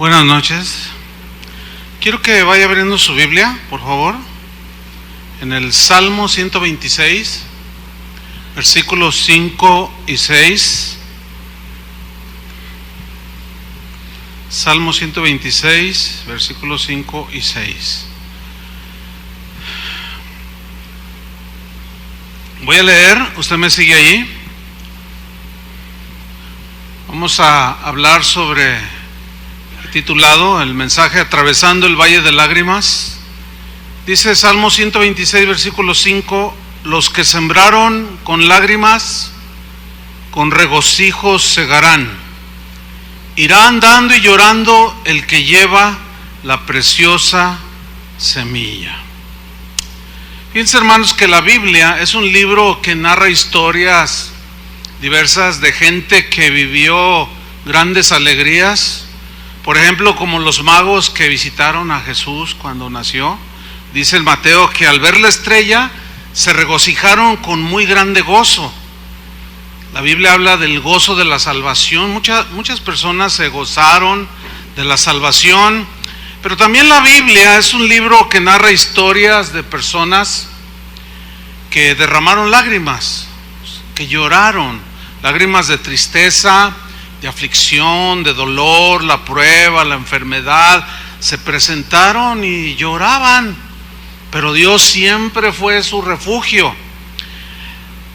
Buenas noches. Quiero que vaya abriendo su Biblia, por favor, en el Salmo 126, versículos 5 y 6. Salmo 126, versículos 5 y 6. Voy a leer, usted me sigue ahí. Vamos a hablar sobre, titulado el mensaje, Atravesando el Valle de Lágrimas. Dice Salmo 126, versículo 5: los que sembraron con lágrimas, con regocijo segarán. Irá andando y llorando el que lleva la preciosa semilla. Fíjense, hermanos, que la Biblia es un libro que narra historias diversas de gente que vivió grandes alegrías. Por ejemplo, como los magos que visitaron a Jesús cuando nació. Dice el Mateo que al ver la estrella se regocijaron con muy grande gozo. La Biblia habla del gozo de la salvación. Muchas personas se gozaron de la salvación. Pero también la Biblia es un libro que narra historias de personas que derramaron lágrimas, que lloraron, lágrimas de tristeza, de aflicción, de dolor, la prueba, la enfermedad. Se presentaron y lloraban, pero Dios siempre fue su refugio.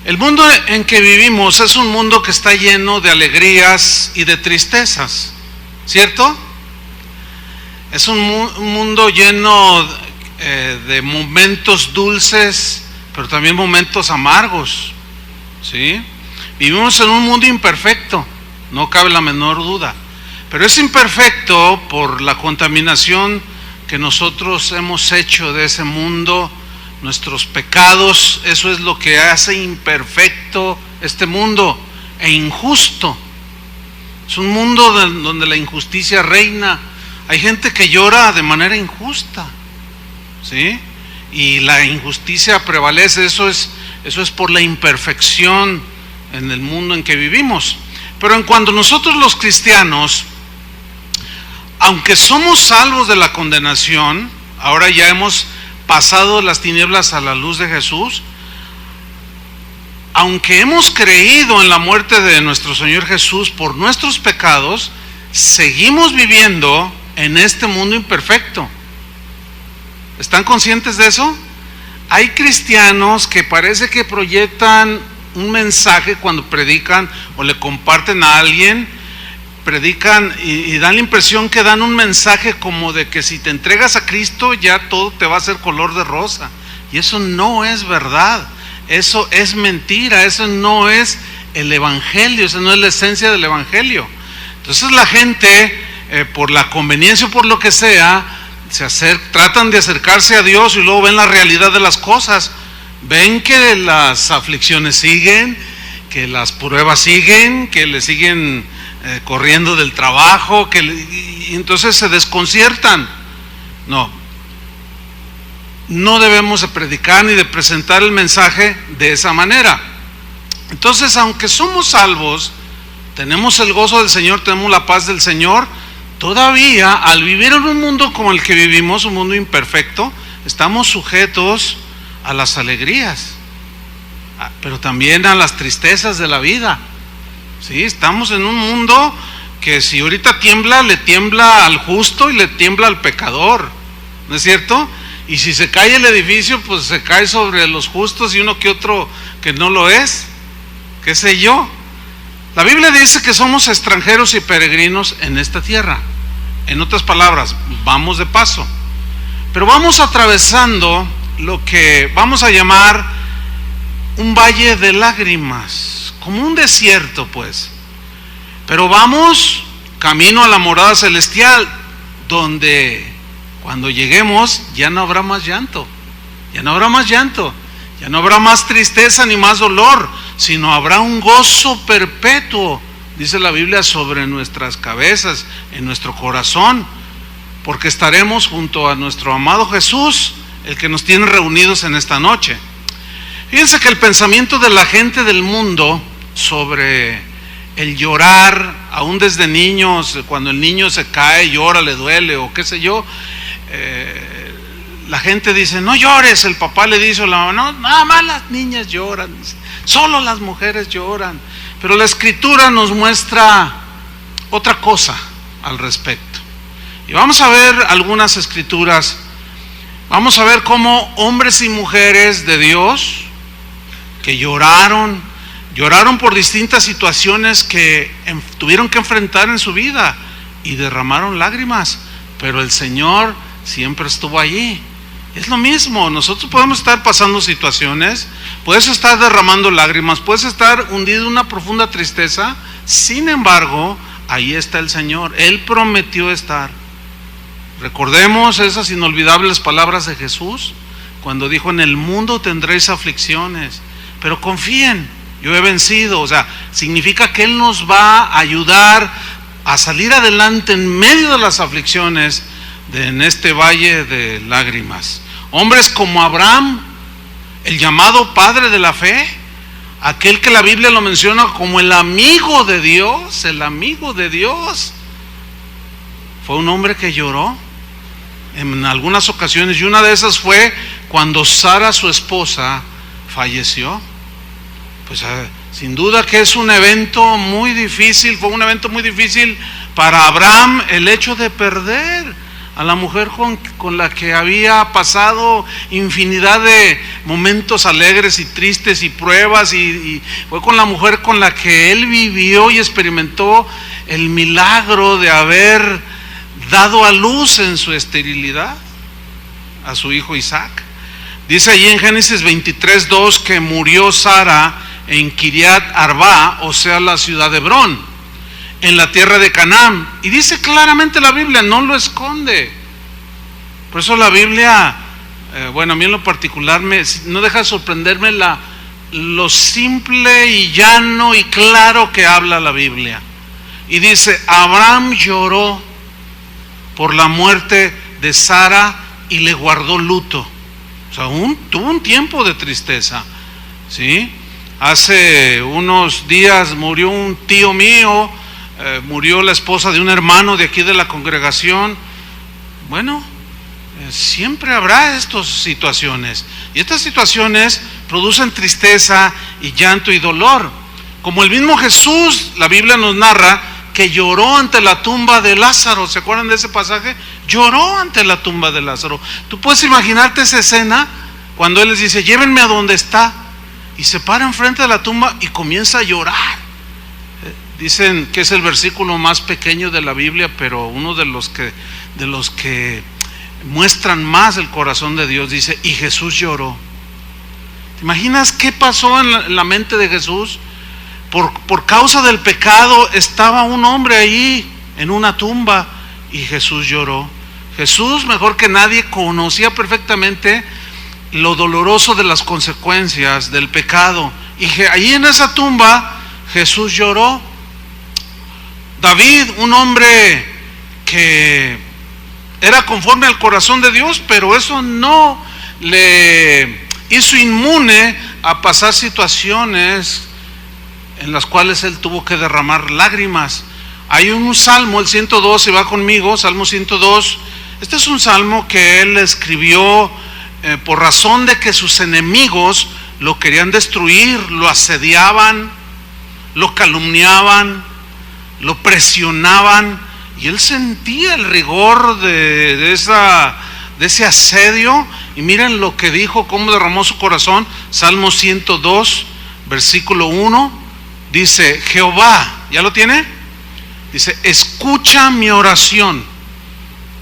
El mundo en que vivimos es un mundo que está lleno de alegrías y de tristezas, ¿cierto? Es un mundo lleno de momentos dulces, pero también momentos amargos, ¿sí? Vivimos en un mundo imperfecto, no cabe la menor duda, pero es imperfecto por la contaminación que nosotros hemos hecho de ese mundo, nuestros pecados. Eso es lo que hace imperfecto este mundo e injusto. Es un mundo donde la injusticia reina. Hay gente que llora de manera injusta, ¿sí? Y la injusticia prevalece. Eso es por la imperfección en el mundo en que vivimos. Pero en cuanto nosotros los cristianos, aunque somos salvos de la condenación, ahora ya hemos pasado las tinieblas a la luz de Jesús, aunque hemos creído en la muerte de nuestro Señor Jesús por nuestros pecados, seguimos viviendo en este mundo imperfecto. ¿Están conscientes de eso? Hay cristianos que parece que proyectan un mensaje cuando predican o le comparten a alguien, predican y dan la impresión que dan un mensaje como de que si te entregas a Cristo ya todo te va a hacer color de rosa. Y eso no es verdad, eso es mentira, eso no es el Evangelio, esa no es la esencia del Evangelio. Entonces la gente, por la conveniencia o por lo que sea, tratan de acercarse a Dios y luego ven la realidad de las cosas. Ven que las aflicciones siguen, que las pruebas siguen, que le siguen corriendo del trabajo, y entonces se desconciertan. No debemos de predicar ni de presentar el mensaje de esa manera. Entonces, aunque somos salvos, tenemos el gozo del Señor, tenemos la paz del Señor, todavía al vivir en un mundo como el que vivimos, un mundo imperfecto, estamos sujetos a las alegrías, pero también a las tristezas de la vida. Sí, estamos en un mundo que si ahorita tiembla, le tiembla al justo y le tiembla al pecador, ¿no es cierto? Y si se cae el edificio, pues se cae sobre los justos y uno que otro que no lo es, qué sé yo. La Biblia dice que somos extranjeros y peregrinos en esta tierra. En otras palabras, vamos de paso, pero vamos atravesando lo que vamos a llamar un valle de lágrimas, como un desierto, pues. Pero vamos camino a la morada celestial, donde cuando lleguemos ya no habrá más llanto, ya no habrá más llanto, ya no habrá más tristeza ni más dolor, sino habrá un gozo perpetuo, dice la Biblia, sobre nuestras cabezas, en nuestro corazón, porque estaremos junto a nuestro amado Jesús, el que nos tiene reunidos en esta noche. Fíjense que el pensamiento de la gente del mundo sobre el llorar aún desde niños, cuando el niño se cae, llora, le duele o qué sé yo, la gente dice, no llores, el papá le dice a la mamá, no, nada más las niñas lloran, solo las mujeres lloran. Pero la Escritura nos muestra otra cosa al respecto. Y vamos a ver algunas escrituras, vamos a ver cómo hombres y mujeres de Dios que lloraron por distintas situaciones que tuvieron que enfrentar en su vida y derramaron lágrimas, pero el Señor siempre estuvo allí. Es lo mismo, nosotros podemos estar pasando situaciones, puedes estar derramando lágrimas, puedes estar hundido en una profunda tristeza, sin embargo, ahí está el Señor, Él prometió estar. Recordemos esas inolvidables palabras de Jesús, cuando dijo, en el mundo tendréis aflicciones, pero confíen, yo he vencido. O sea, significa que Él nos va a ayudar a salir adelante en medio de las aflicciones en este valle de lágrimas. Hombres como Abraham, el llamado padre de la fe, aquel que la Biblia lo menciona como el amigo de Dios, fue un hombre que lloró en algunas ocasiones, y una de esas fue cuando Sara, su esposa, falleció. Pues sin duda que es un evento muy difícil, fue un evento muy difícil para Abraham el hecho de perder a la mujer con la que había pasado infinidad de momentos alegres y tristes y pruebas, y fue con la mujer con la que él vivió y experimentó el milagro de haber dado a luz en su esterilidad a su hijo Isaac. Dice allí en Génesis 23:2 que murió Sara en Kiriat Arba, o sea, la ciudad de Hebrón, en la tierra de Canaán. Y dice claramente la Biblia, no lo esconde. Por eso la Biblia, bueno, a mí en lo particular no deja de sorprenderme lo simple y llano y claro que habla la Biblia. Y dice, Abraham lloró por la muerte de Sara y le guardó luto. O sea, tuvo un tiempo de tristeza, ¿sí? Hace unos días murió un tío mío, murió la esposa de un hermano de aquí de la congregación. Bueno, siempre habrá estas situaciones, y estas situaciones producen tristeza y llanto y dolor. Como el mismo Jesús, la Biblia nos narra que lloró ante la tumba de Lázaro. ¿Se acuerdan de ese pasaje? Lloró ante la tumba de Lázaro. Tú puedes imaginarte esa escena cuando él les dice, llévenme a donde está, y se para enfrente de la tumba y comienza a llorar. Dicen que es el versículo más pequeño de la Biblia, pero uno de los que muestran más el corazón de Dios. Dice, y Jesús lloró. ¿Te imaginas qué pasó en la mente de Jesús? Por causa del pecado estaba un hombre ahí en una tumba, y Jesús lloró. Jesús, mejor que nadie, conocía perfectamente lo doloroso de las consecuencias del pecado, y allí en esa tumba Jesús lloró. David, un hombre que era conforme al corazón de Dios, pero eso no le hizo inmune a pasar situaciones en las cuales él tuvo que derramar lágrimas. Hay un salmo, el 102, si va conmigo, Salmo 102. Este es un salmo que él escribió por razón de que sus enemigos lo querían destruir, lo asediaban, lo calumniaban, lo presionaban, y él sentía el rigor de ese asedio. Y miren lo que dijo, cómo derramó su corazón. Salmo 102, versículo 1, dice, Jehová, ¿ya lo tiene? Dice, escucha mi oración.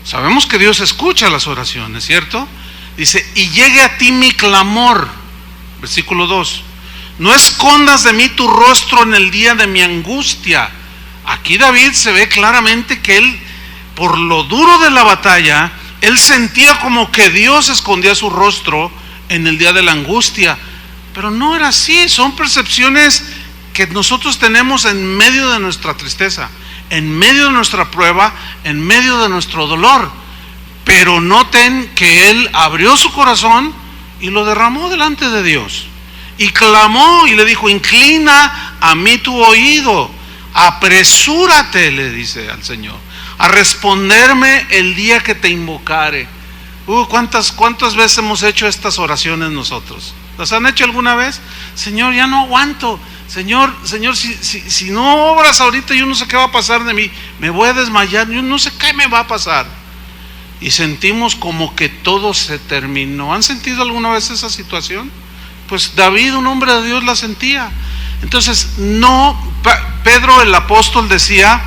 Sabemos que Dios escucha las oraciones, ¿cierto? Dice, y llegue a ti mi clamor. Versículo 2, no escondas de mí tu rostro en el día de mi angustia. Aquí David se ve claramente que él, por lo duro de la batalla, él sentía como que Dios escondía su rostro en el día de la angustia. Pero no era así. Son percepciones que nosotros tenemos en medio de nuestra tristeza, en medio de nuestra prueba, en medio de nuestro dolor. Pero noten que él abrió su corazón y lo derramó delante de Dios, y clamó y le dijo, inclina a mí tu oído. apresúrate, le dice al Señor, a responderme el día que te invocare. ¿Cuántas veces hemos hecho estas oraciones nosotros? ¿Las han hecho alguna vez? Señor, ya no aguanto. Señor, si no obras ahorita, yo no sé qué va a pasar de mí. Me voy a desmayar, yo no sé qué me va a pasar. Y sentimos como que todo se terminó. ¿Han sentido alguna vez esa situación? Pues David, un hombre de Dios, la sentía. Entonces, Pedro el apóstol decía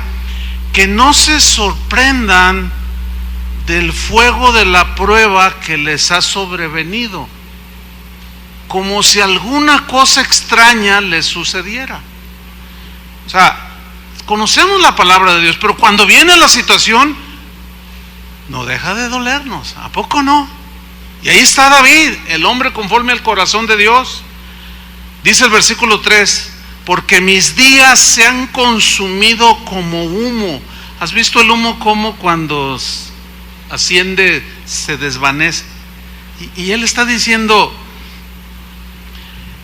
que no se sorprendan del fuego de la prueba que les ha sobrevenido, como si alguna cosa extraña les sucediera. O sea, conocemos la palabra de Dios, pero cuando viene la situación, no deja de dolernos. ¿A poco no? Y ahí está David, el hombre conforme al corazón de Dios. Dice el versículo 3, porque mis días se han consumido como humo. ¿Has visto el humo como cuando asciende se desvanece? Y él está diciendo,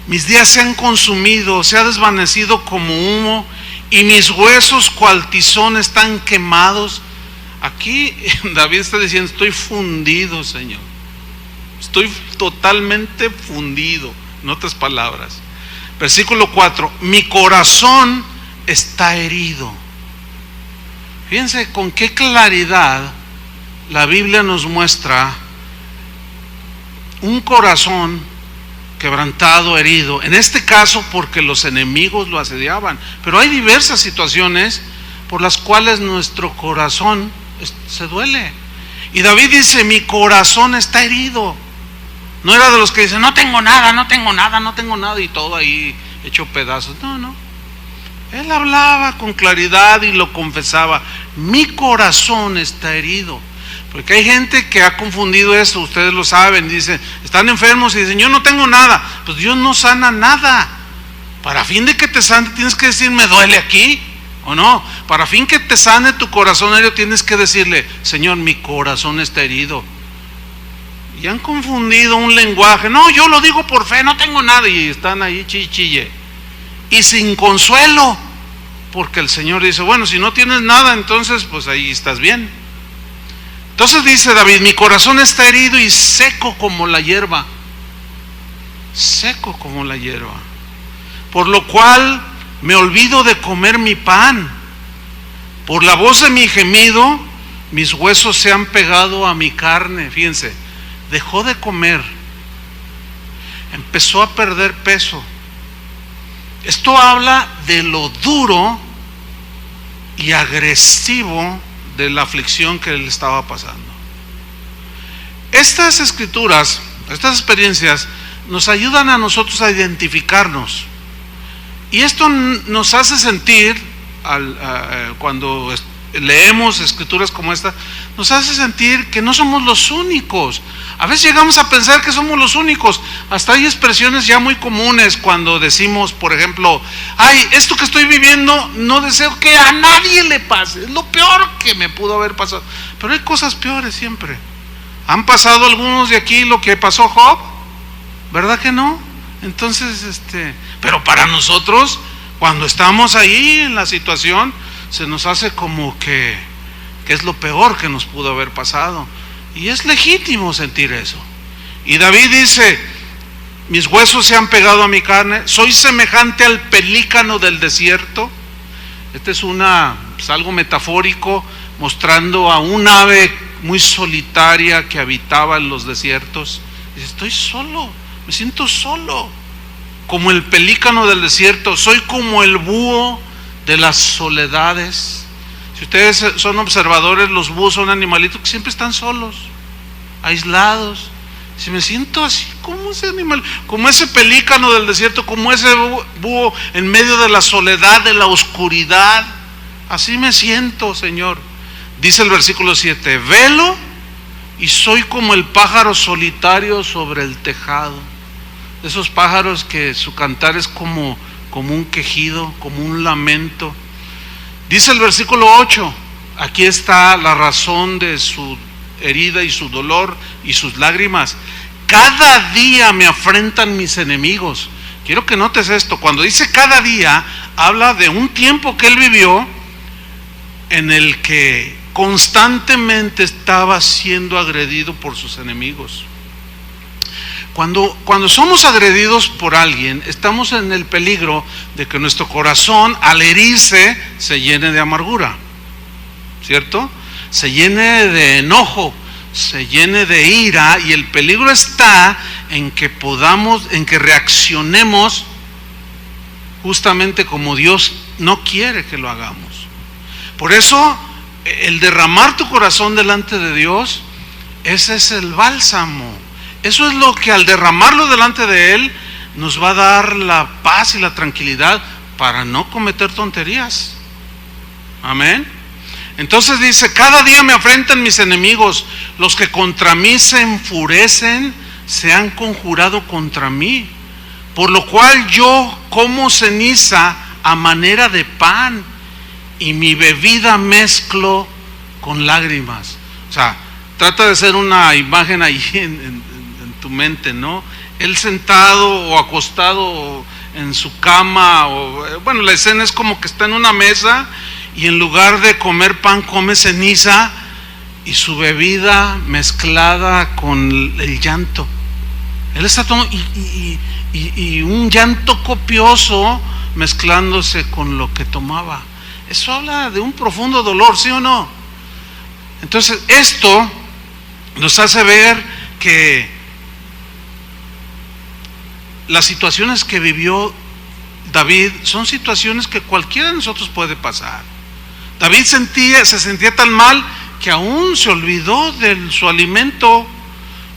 mis días se han consumido, se ha desvanecido como humo, y mis huesos cual tizón están quemados. Aquí David está diciendo, estoy fundido, Señor. Estoy totalmente fundido. En otras palabras. Versículo 4, mi corazón está herido. Fíjense con qué claridad la Biblia nos muestra un corazón quebrantado, herido. En este caso porque los enemigos lo asediaban. Pero hay diversas situaciones por las cuales nuestro corazón se duele. Y David dice, mi corazón está herido. No era de los que dicen, no tengo nada, y todo ahí hecho pedazos. No. Él hablaba con claridad y lo confesaba. Mi corazón está herido. Porque hay gente que ha confundido eso, ustedes lo saben, dicen, están enfermos y dicen, yo no tengo nada. Pues Dios no sana nada. Para fin de que te sane, tienes que decir, me duele aquí, ¿o no? Para fin que te sane tu corazón herido, tienes que decirle, Señor, mi corazón está herido. Y han confundido un lenguaje, no, yo lo digo por fe, no tengo nada, y están ahí chille. Y sin consuelo, porque el Señor dice, bueno, si no tienes nada, entonces pues ahí estás bien. Entonces dice David, mi corazón está herido y seco como la hierba. Seco como la hierba. Por lo cual me olvido de comer mi pan. Por la voz de mi gemido, mis huesos se han pegado a mi carne. Fíjense, dejó de comer. Empezó a perder peso. Esto habla de lo duro y agresivo de la aflicción que él estaba pasando. Estas escrituras, estas experiencias nos ayudan a nosotros a identificarnos, y esto nos hace sentir cuando leemos escrituras como esta, nos hace sentir que no somos los únicos. A veces llegamos a pensar que somos los únicos. Hasta hay expresiones ya muy comunes cuando decimos, por ejemplo, ay, esto que estoy viviendo no deseo que a nadie le pase, es lo peor que me pudo haber pasado. Pero hay cosas peores siempre. ¿Han pasado algunos de aquí lo que pasó Job? ¿Verdad que no? Entonces, pero para nosotros, cuando estamos ahí en la situación, se nos hace como que es lo peor que nos pudo haber pasado. Y es legítimo sentir eso. Y David dice, mis huesos se han pegado a mi carne, soy semejante al pelícano del desierto. Este es algo metafórico, mostrando a un ave muy solitaria que habitaba en los desiertos. Dice, estoy solo, me siento solo, como el pelícano del desierto, soy como el búho de las soledades. Si ustedes son observadores, los búhos son animalitos que siempre están solos, aislados. Si me siento así, como ese animal, como ese pelícano del desierto, como ese búho en medio de la soledad, de la oscuridad, así me siento, Señor. Dice el versículo 7, velo y soy como el pájaro solitario sobre el tejado. Esos pájaros que su cantar es como un quejido, como un lamento. Dice el versículo 8, aquí está la razón de su herida y su dolor y sus lágrimas. Cada día me afrentan mis enemigos. Quiero que notes esto, cuando dice cada día, habla de un tiempo que él vivió en el que constantemente estaba siendo agredido por sus enemigos. Cuando somos agredidos por alguien, estamos en el peligro de que nuestro corazón, al herirse, se llene de amargura, ¿cierto? Se llene de enojo, se llene de ira, y el peligro está en que reaccionemos justamente como Dios no quiere que lo hagamos. Por eso, el derramar tu corazón delante de Dios, ese es el bálsamo. Eso es lo que, al derramarlo delante de Él, nos va a dar la paz y la tranquilidad para no cometer tonterías. Amén. Entonces dice: cada día me afrentan mis enemigos, los que contra mí se enfurecen, se han conjurado contra mí, por lo cual yo como ceniza a manera de pan, y mi bebida mezclo con lágrimas. O sea, trata de hacer una imagen ahí en tu mente, ¿no? Él sentado o acostado en su cama, bueno, la escena es como que está en una mesa y en lugar de comer pan come ceniza, y su bebida mezclada con el llanto. Él está tomando y un llanto copioso mezclándose con lo que tomaba. Eso habla de un profundo dolor, ¿sí o no? Entonces esto nos hace ver que las situaciones que vivió David son situaciones que cualquiera de nosotros puede pasar. David se sentía tan mal que aún se olvidó de su alimento.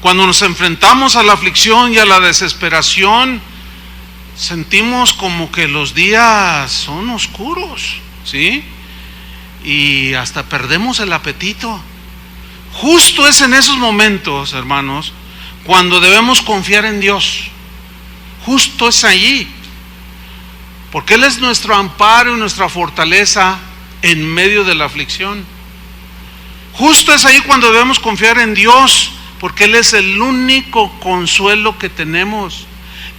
Cuando nos enfrentamos a la aflicción y a la desesperación, sentimos como que los días son oscuros, ¿sí? Y hasta perdemos el apetito. Justo es en esos momentos, hermanos, cuando debemos confiar en Dios. Justo es allí, porque Él es nuestro amparo y nuestra fortaleza en medio de la aflicción. Justo es ahí cuando debemos confiar en Dios, porque Él es el único consuelo que tenemos.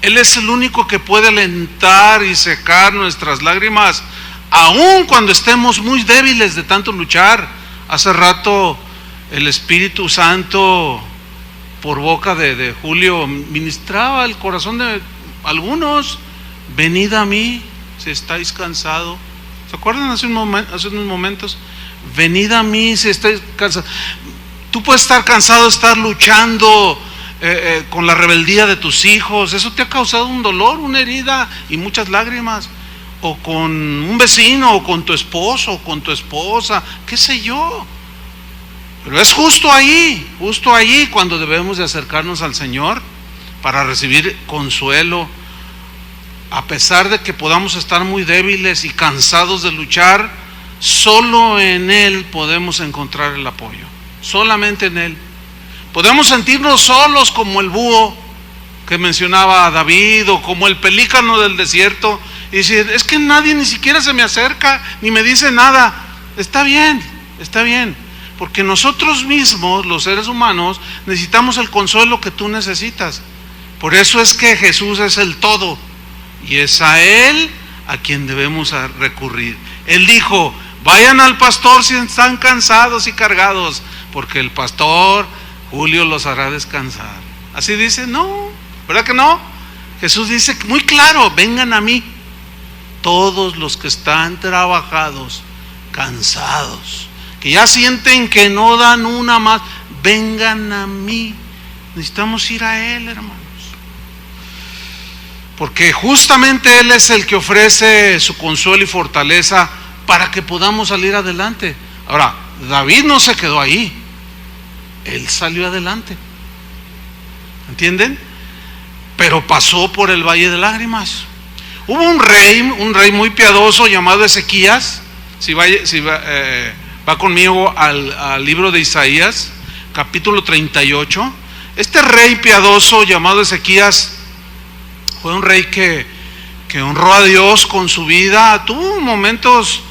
Él es el único que puede alentar y secar nuestras lágrimas, aun cuando estemos muy débiles de tanto luchar. Hace rato el Espíritu Santo, por boca de Julio, ministraba el corazón de algunos: venid a mí si estáis cansados. ¿Se acuerdan hace unos momentos? Venid a mí si estáis cansados. Tú puedes estar cansado de estar luchando con la rebeldía de tus hijos. Eso te ha causado un dolor, una herida y muchas lágrimas. O con un vecino, o con tu esposo, o con tu esposa, qué sé yo. Pero es justo ahí cuando debemos de acercarnos al Señor para recibir consuelo. A pesar de que podamos estar muy débiles y cansados de luchar, solo en Él podemos encontrar el apoyo. Solamente en Él. Podemos sentirnos solos como el búho que mencionaba David, o como el pelícano del desierto, y decir: es que nadie ni siquiera se me acerca, ni me dice nada. Está bien, porque nosotros mismos, los seres humanos, necesitamos el consuelo que tú necesitas. Por eso es que Jesús es el todo, y es a Él a quien debemos recurrir. Él dijo: vayan al pastor si están cansados y cargados, porque el pastor Julio los hará descansar. Así dice, no, ¿verdad que no? Jesús dice muy claro: vengan a mí todos los que están trabajados, cansados, que ya sienten que no dan una más, vengan a mí. Necesitamos ir a Él, hermanos, porque justamente Él es el que ofrece su consuelo y fortaleza para que podamos salir adelante. Ahora, David no se quedó ahí, él salió adelante, ¿entienden? Pero pasó por el valle de lágrimas. Hubo un rey muy piadoso llamado Ezequías. Si va conmigo al libro de Isaías, capítulo 38. Este rey piadoso llamado Ezequías fue un rey que honró a Dios con su vida. Tuvo momentos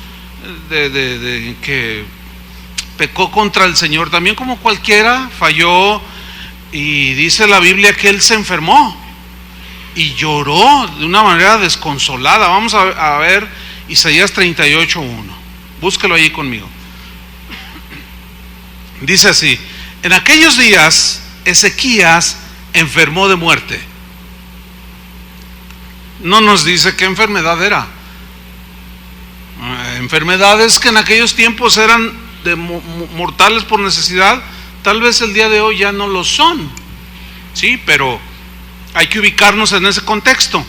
de que pecó contra el Señor, también como cualquiera, falló, y dice la Biblia que él se enfermó. y lloró de una manera desconsolada. Vamos a ver Isaías 38:1. Búsquelo ahí conmigo. Dice así: en aquellos días Ezequías enfermó de muerte. No nos dice qué enfermedad era. Enfermedades que en aquellos tiempos eran mortales por necesidad, tal vez el día de hoy ya no lo son. Sí, pero hay que ubicarnos en ese contexto.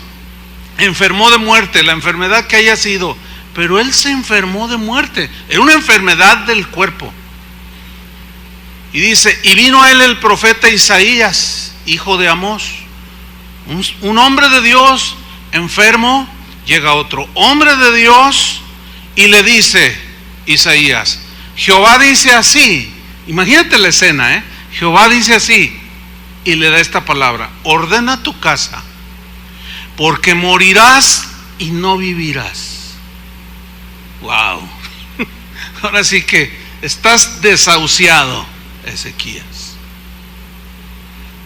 Enfermó de muerte, la enfermedad que haya sido, pero él se enfermó de muerte. Era una enfermedad del cuerpo. Y dice: y vino a él el profeta Isaías, hijo de Amós, un hombre de Dios enfermo. Llega otro hombre de Dios y le dice Isaías: Jehová dice así. Imagínate la escena, Jehová dice así, y le da esta palabra: ordena tu casa, porque morirás y no vivirás. Wow. Ahora sí que estás desahuciado, Ezequías.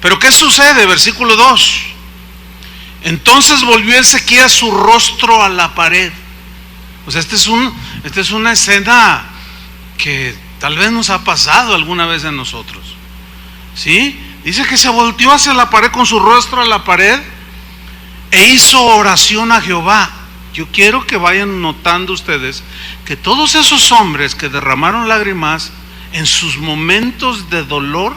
Pero ¿qué sucede? Versículo 2. Entonces volvió Ezequías su rostro a la pared. O sea, esta es una escena que tal vez nos ha pasado alguna vez a nosotros. ¿Sí? Dice que se volteó hacia la pared, con su rostro a la pared, e hizo oración a Jehová. Yo quiero que vayan notando ustedes que todos esos hombres que derramaron lágrimas en sus momentos de dolor,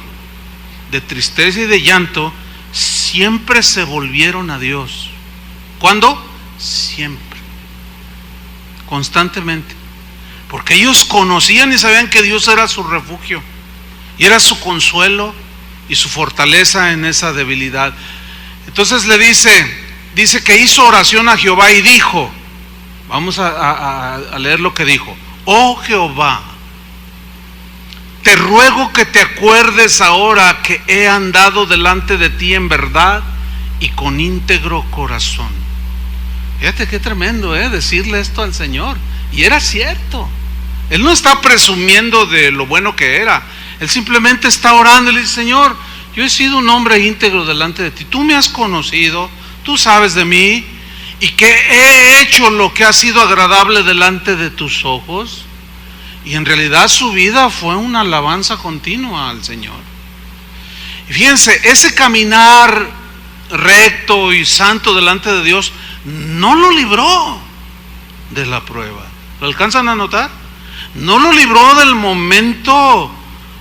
de tristeza y de llanto, siempre se volvieron a Dios. ¿Cuándo? Siempre, constantemente, porque ellos conocían y sabían que Dios era su refugio y era su consuelo y su fortaleza en esa debilidad. Entonces le dice que hizo oración a Jehová y dijo, vamos a leer lo que dijo: oh Jehová, te ruego que te acuerdes ahora que he andado delante de ti en verdad y con íntegro corazón. Fíjate qué tremendo, decirle esto al Señor. Y era cierto. Él no está presumiendo de lo bueno que era. Él simplemente está orando y le dice: Señor, yo he sido un hombre íntegro delante de ti. Tú me has conocido, tú sabes de mí, y que he hecho lo que ha sido agradable delante de tus ojos. Y en realidad su vida fue una alabanza continua al Señor. Y fíjense, ese caminar recto y santo delante de Dios no lo libró de la prueba. ¿Lo alcanzan a notar? No lo libró del momento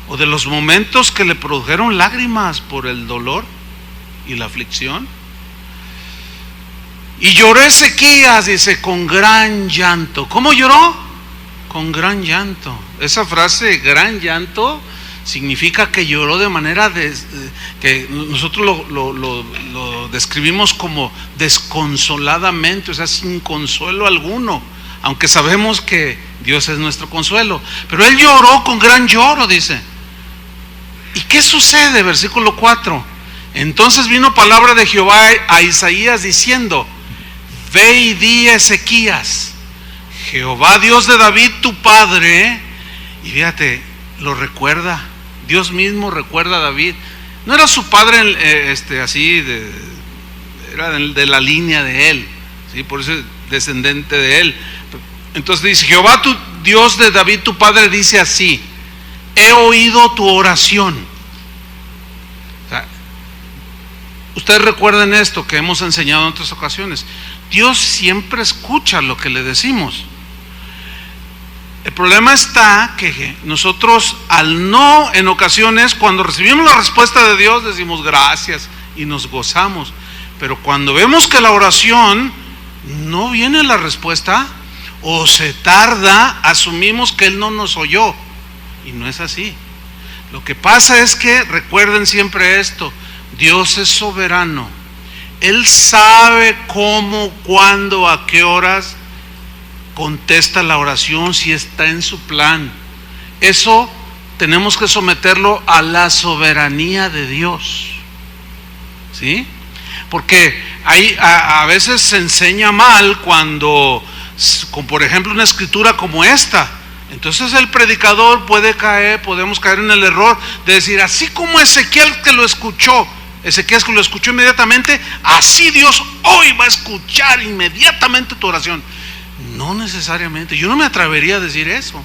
o de los momentos que le produjeron lágrimas por el dolor y la aflicción. Y lloró Ezequías, dice, con gran llanto. ¿Cómo lloró? Con gran llanto. Esa frase, gran llanto, significa que lloró de manera que nosotros lo describimos como desconsoladamente, o sea, sin consuelo alguno, aunque sabemos que Dios es nuestro consuelo. Pero él lloró con gran lloro, dice. ¿Y qué sucede? Versículo 4. Entonces vino palabra de Jehová a Isaías diciendo: ve y di a Ezequías, Jehová Dios de David tu padre. Y fíjate, lo recuerda. Dios mismo recuerda a David. No era su padre era de la línea de él, ¿sí? Por eso es descendente de él. Entonces dice: Jehová tu Dios de David tu padre dice así: he oído tu oración. O sea, ustedes recuerden esto que hemos enseñado en otras ocasiones. Dios siempre escucha lo que le decimos. El problema está que nosotros, en ocasiones, cuando recibimos la respuesta de Dios, decimos gracias y nos gozamos. Pero cuando vemos que la oración no viene la respuesta, o se tarda, asumimos que Él no nos oyó. Y no es así. Lo que pasa es que, recuerden siempre esto: Dios es soberano. Él sabe cómo, cuándo, a qué horas contesta la oración, si está en su plan. Eso tenemos que someterlo a la soberanía de Dios, ¿sí? Porque a veces se enseña mal cuando, por ejemplo, una escritura como esta. Entonces el predicador podemos caer en el error de decir: así como Ezequiel que lo escuchó, Ezequías, que lo escuchó inmediatamente, así Dios hoy va a escuchar inmediatamente tu oración. No necesariamente, yo no me atrevería a decir eso.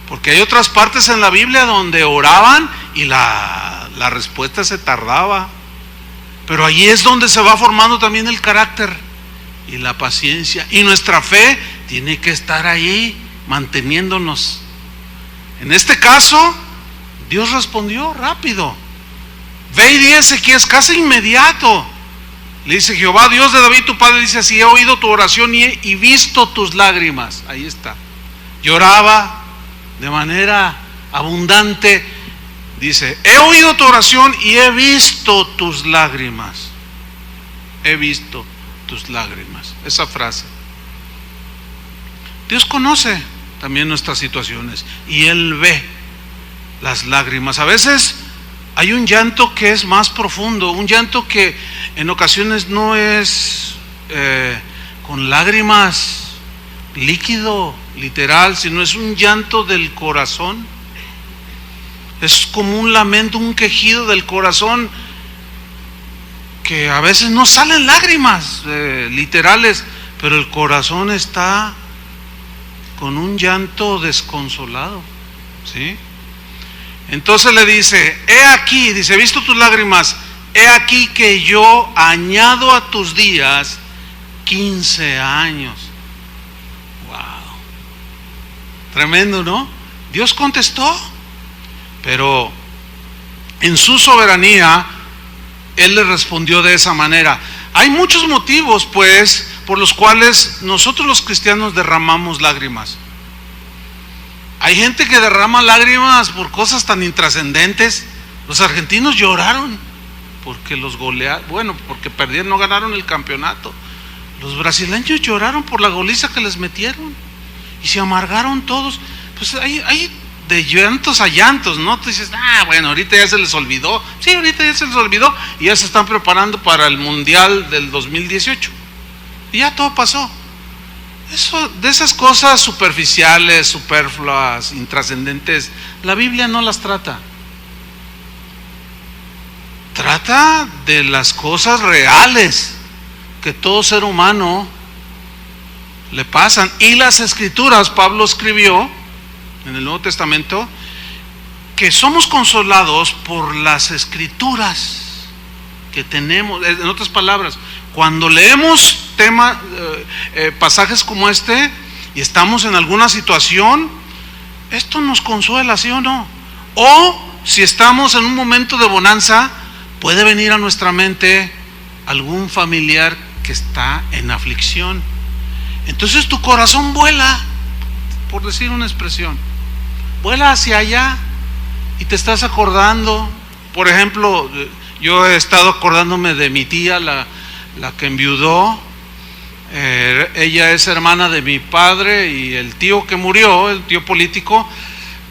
Porque hay otras partes en la Biblia donde oraban y la respuesta se tardaba. Pero allí es donde se va formando también el carácter y la paciencia. Y nuestra fe tiene que estar ahí, manteniéndonos. En este caso, Dios respondió rápido. Ve y di a Ezequías casi inmediato. Le dice: Jehová, Dios de David tu padre, dice así: he oído tu oración y visto tus lágrimas. Ahí está. Lloraba de manera abundante. Dice: he oído tu oración y he visto tus lágrimas. He visto tus lágrimas. Esa frase. Dios conoce también nuestras situaciones y Él ve las lágrimas. A veces hay un llanto que es más profundo, un llanto que en ocasiones no es con lágrimas líquido, literal, sino es un llanto del corazón. Es como un lamento, un quejido del corazón, que a veces no salen lágrimas literales, pero el corazón está con un llanto desconsolado, ¿sí? Entonces le dice: he aquí, dice, he visto tus lágrimas, he aquí que yo añado a tus días 15 años. Wow, tremendo, ¿no? Dios contestó, pero en su soberanía Él le respondió de esa manera. Hay muchos motivos, pues, por los cuales nosotros los cristianos derramamos lágrimas. Hay gente que derrama lágrimas por cosas tan intrascendentes. Los argentinos lloraron porque los golearon, porque perdieron, no ganaron el campeonato. Los brasileños lloraron por la goliza que les metieron y se amargaron todos. Pues hay de llantos a llantos, ¿no? Tú dices: bueno, ahorita ya se les olvidó. Sí, ahorita ya se les olvidó y ya se están preparando para el Mundial del 2018. Y ya todo pasó. Eso, de esas cosas superficiales, superfluas, intrascendentes, la Biblia no las trata. Trata de las cosas reales que todo ser humano le pasan. Y las Escrituras, Pablo escribió en el Nuevo Testamento que somos consolados por las Escrituras que tenemos. En otras palabras, cuando leemos pasajes como este y estamos en alguna situación, esto nos consuela, ¿sí o no? O si estamos en un momento de bonanza, puede venir a nuestra mente algún familiar que está en aflicción. Entonces tu corazón vuela, por decir una expresión, vuela hacia allá y te estás acordando. Por ejemplo, yo he estado acordándome de mi tía, la que enviudó. Ella es hermana de mi padre, y el tío que murió, el tío político,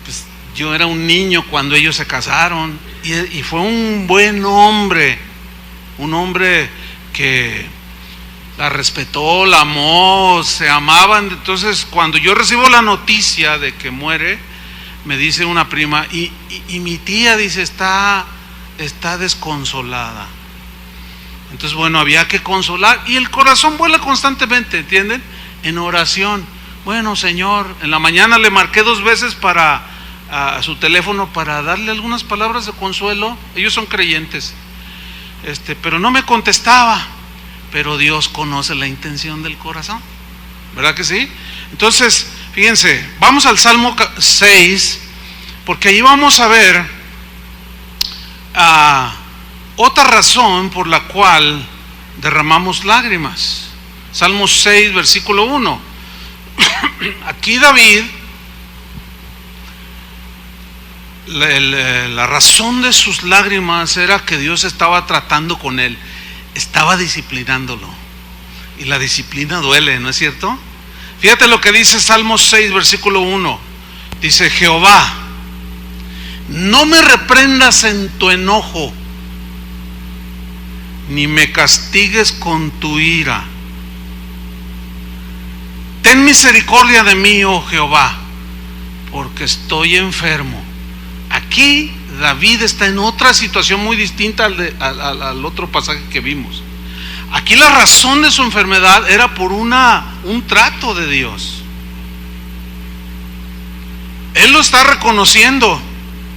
pues yo era un niño cuando ellos se casaron, y fue un buen hombre, un hombre que la respetó, la amó, se amaban. Entonces, cuando yo recibo la noticia de que muere, me dice una prima, y mi tía, dice, está desconsolada. Entonces, bueno, había que consolar, y el corazón vuela constantemente, ¿entienden? En oración. Bueno, Señor, en la mañana le marqué 2 veces a su teléfono para darle algunas palabras de consuelo. Ellos son creyentes, pero no me contestaba. Pero Dios conoce la intención del corazón, ¿verdad que sí? Entonces, fíjense, vamos al Salmo 6, porque ahí vamos a ver otra razón por la cual derramamos lágrimas. Salmo 6, versículo 1. Aquí David, la razón de sus lágrimas era que Dios estaba tratando con él, estaba disciplinándolo. Y la disciplina duele, ¿no es cierto? Fíjate lo que dice Salmo 6, versículo 1. Dice: Jehová, no me reprendas en tu enojo, ni me castigues con tu ira. Ten misericordia de mí, oh Jehová, porque estoy enfermo. Aquí David está en otra situación muy distinta al otro pasaje que vimos. Aquí la razón de su enfermedad era por un trato de Dios. Él lo está reconociendo.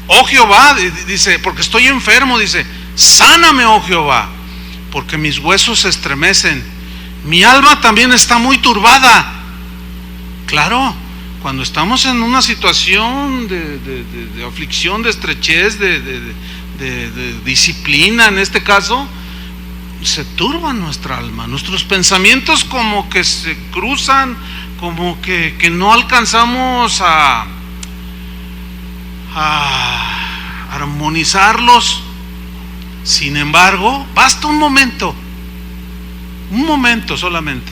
Oh Jehová, dice, porque estoy enfermo, dice, sáname, oh Jehová, porque mis huesos se estremecen, mi alma también está muy turbada. Claro, cuando estamos en una situación de aflicción, de estrechez, de disciplina, en este caso, se turba nuestra alma, nuestros pensamientos como que se cruzan, como que no alcanzamos a armonizarlos. Sin embargo, basta un momento solamente,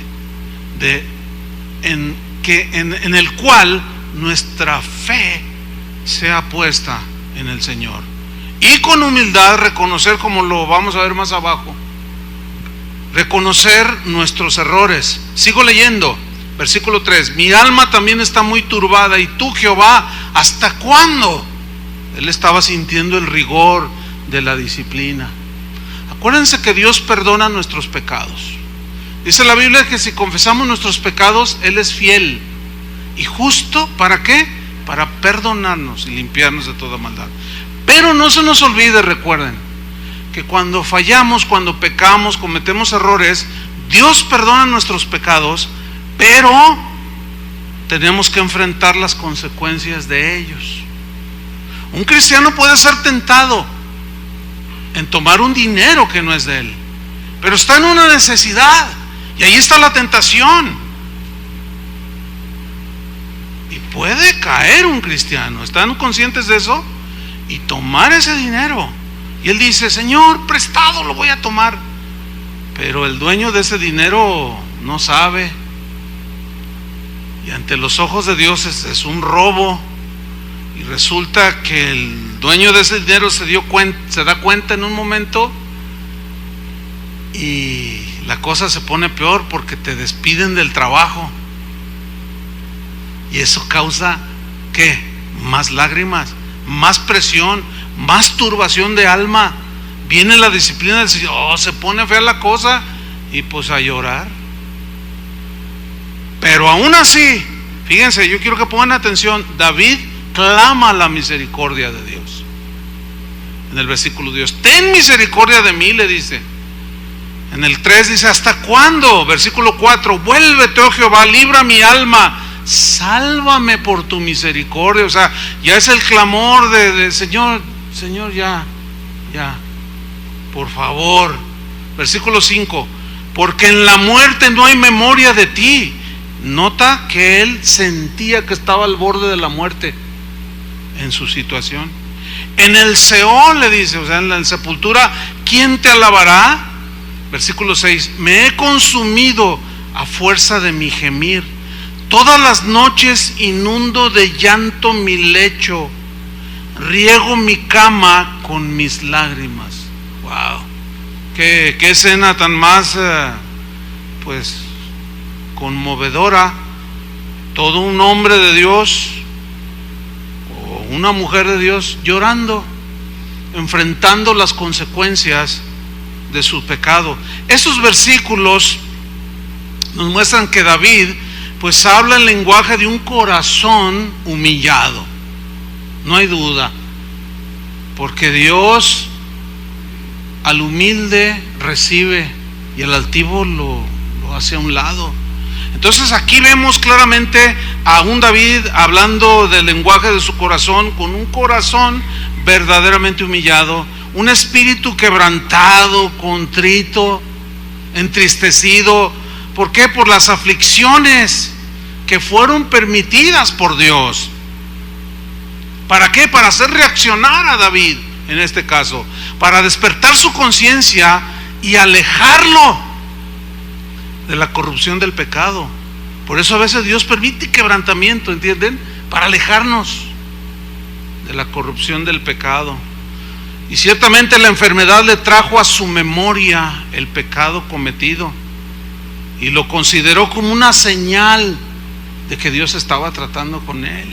en el cual nuestra fe sea puesta en el Señor, y con humildad reconocer, como lo vamos a ver más abajo, reconocer nuestros errores. Sigo leyendo, versículo 3: mi alma también está muy turbada, y tú, Jehová, ¿hasta cuándo? Él estaba sintiendo el rigor de la disciplina. Acuérdense que Dios perdona nuestros pecados. Dice la Biblia que si confesamos nuestros pecados, Él es fiel y justo. ¿Para qué? Para perdonarnos y limpiarnos de toda maldad. Pero no se nos olvide, recuerden, que cuando fallamos, cuando pecamos, cometemos errores, Dios perdona nuestros pecados, pero tenemos que enfrentar las consecuencias de ellos. Un cristiano puede ser tentado en tomar un dinero que no es de él, pero está en una necesidad, y ahí está la tentación, y puede caer un cristiano. ¿Están conscientes de eso? Y tomar ese dinero, y él dice: Señor, prestado lo voy a tomar, pero el dueño de ese dinero no sabe, y ante los ojos de Dios es un robo. Y resulta que el dueño de ese dinero se da cuenta en un momento, y la cosa se pone peor porque te despiden del trabajo. Y eso causa, ¿qué? Más lágrimas, más presión, más turbación de alma. Viene la disciplina del Señor, se pone fea la cosa, y pues a llorar. Pero aún así, fíjense, yo quiero que pongan atención. David clama la misericordia de Dios. En el versículo 2, ten misericordia de mí, le dice. En el 3 dice: ¿hasta cuándo? Versículo 4, vuélvete, oh Jehová, libra mi alma, sálvame por tu misericordia. O sea, ya es el clamor de Señor, ya, por favor. Versículo 5, porque en la muerte no hay memoria de ti. Nota que él sentía que estaba al borde de la muerte en su situación. En el Seol, le dice, o sea, en la sepultura, ¿quién te alabará? Versículo 6, me he consumido a fuerza de mi gemir, todas las noches inundo de llanto mi lecho, riego mi cama con mis lágrimas. Wow, qué escena tan más pues conmovedora. Todo un hombre de Dios, una mujer de Dios, llorando, enfrentando las consecuencias de su pecado. Esos versículos nos muestran que David pues habla el lenguaje de un corazón humillado, no hay duda, porque Dios al humilde recibe y al altivo lo hace a un lado. Entonces aquí vemos claramente a un David hablando del lenguaje de su corazón, con un corazón verdaderamente humillado, un espíritu quebrantado, contrito, entristecido. ¿Por qué? Por las aflicciones que fueron permitidas por Dios. ¿Para qué? Para hacer reaccionar a David, en este caso, para despertar su conciencia y alejarlo de la corrupción del pecado. Por eso a veces Dios permite quebrantamiento, ¿entienden? Para alejarnos de la corrupción del pecado. Y ciertamente la enfermedad le trajo a su memoria el pecado cometido, y lo consideró como una señal de que Dios estaba tratando con él,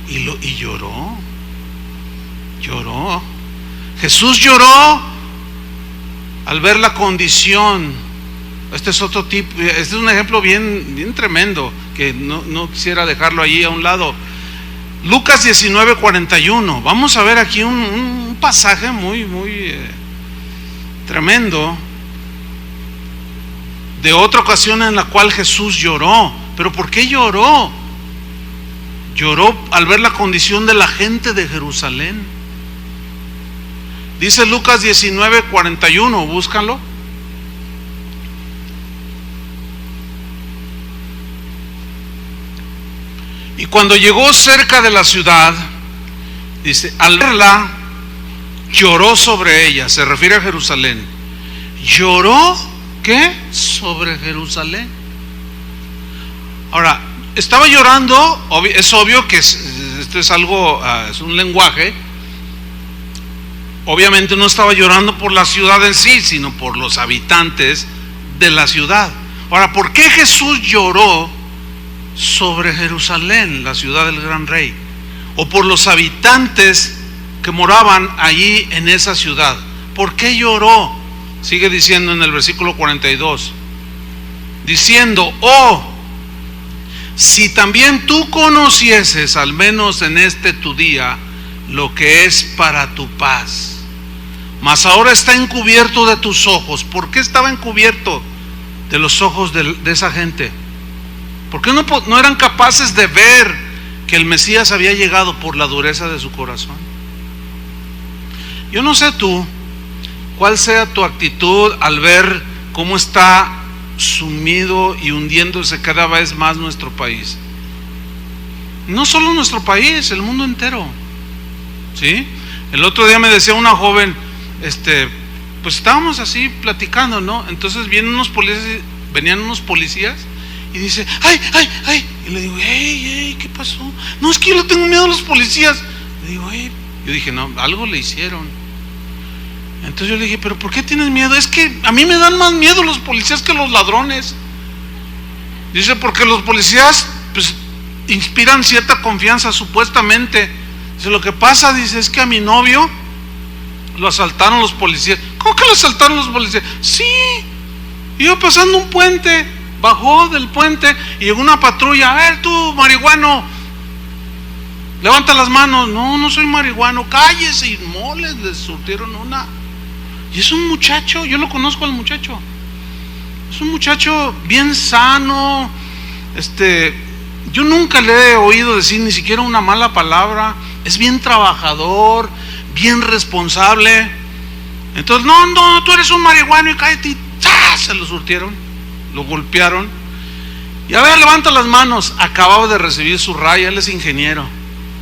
y lloró. Lloró. Jesús lloró al ver la condición. Este es otro tipo, este es un ejemplo bien tremendo, que no quisiera dejarlo allí a un lado. Lucas 19:41. Vamos a ver aquí un pasaje muy tremendo de otra ocasión en la cual Jesús lloró. ¿Pero por qué lloró? Lloró al ver la condición de la gente de Jerusalén. Dice Lucas 19:41, búscalo. Y cuando llegó cerca de la ciudad, dice, al verla, lloró sobre ella. Se refiere a Jerusalén. ¿Lloró qué? Sobre Jerusalén. Ahora, estaba llorando, es obvio que esto es algo, es un lenguaje. Obviamente no estaba llorando por la ciudad en sí, sino por los habitantes de la ciudad. Ahora, ¿por qué Jesús lloró sobre Jerusalén, la ciudad del gran rey? O por los habitantes que moraban allí en esa ciudad. ¿Por qué lloró? Sigue diciendo en el versículo 42, diciendo: oh, si también tú conocieses, al menos en este tu día, lo que es para tu paz, mas ahora está encubierto de tus ojos. ¿Por qué estaba encubierto de los ojos de esa gente? ¿Por qué no eran capaces de ver que el Mesías había llegado? Por la dureza de su corazón. Yo no sé tú cuál sea tu actitud al ver cómo está sumido y hundiéndose cada vez más nuestro país. No solo nuestro país, el mundo entero. ¿Sí? El otro día me decía una joven, pues estábamos así platicando, ¿no? Entonces venían unos policías y dice, ay, y le digo, hey, ¿qué pasó? No, es que yo le tengo miedo a los policías. Le digo, yo dije, no, algo le hicieron. Entonces yo le dije, pero ¿por qué tienes miedo? Es que a mí me dan más miedo los policías que los ladrones. Dice, porque los policías pues inspiran cierta confianza supuestamente. Dice, lo que pasa, dice, es que a mi novio lo asaltaron los policías. ¿Cómo que lo asaltaron los policías? Sí, iba pasando un puente, bajó del puente y llegó una patrulla. A ver tú, marihuano, levanta las manos. No soy marihuano. Cállese, y moles, les surtieron una. Y es un muchacho, yo lo conozco al muchacho. Es un muchacho bien sano. Yo nunca le he oído decir ni siquiera una mala palabra. Es bien trabajador, bien responsable. Entonces, no, tú eres un marihuano y cállate. Y ¡zas! Se lo surtieron, lo golpearon. Y a ver, levanta las manos. Acababa de recibir su raya, él es ingeniero.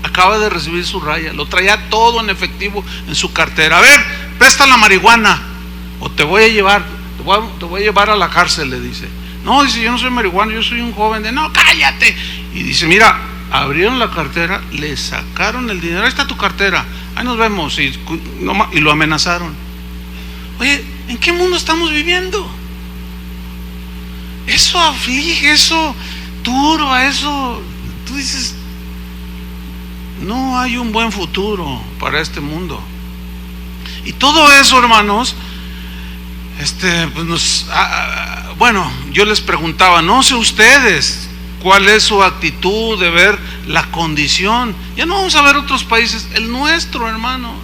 Acaba de recibir su raya, lo traía todo en efectivo en su cartera. A ver, presta la marihuana o te voy a llevar a la cárcel, le dice. No, dice, yo no soy marihuano, yo soy un joven. No, cállate. Y dice, mira, abrieron la cartera, le sacaron el dinero. Ahí está tu cartera, ahí nos vemos. Y lo amenazaron. Oye, ¿en qué mundo estamos viviendo? Eso aflige, eso turba, eso. Tú dices, no hay un buen futuro para este mundo. Y todo eso, hermanos, pues bueno, yo les preguntaba, no sé ustedes cuál es su actitud de ver la condición. Ya no vamos a ver otros países, el nuestro, hermanos.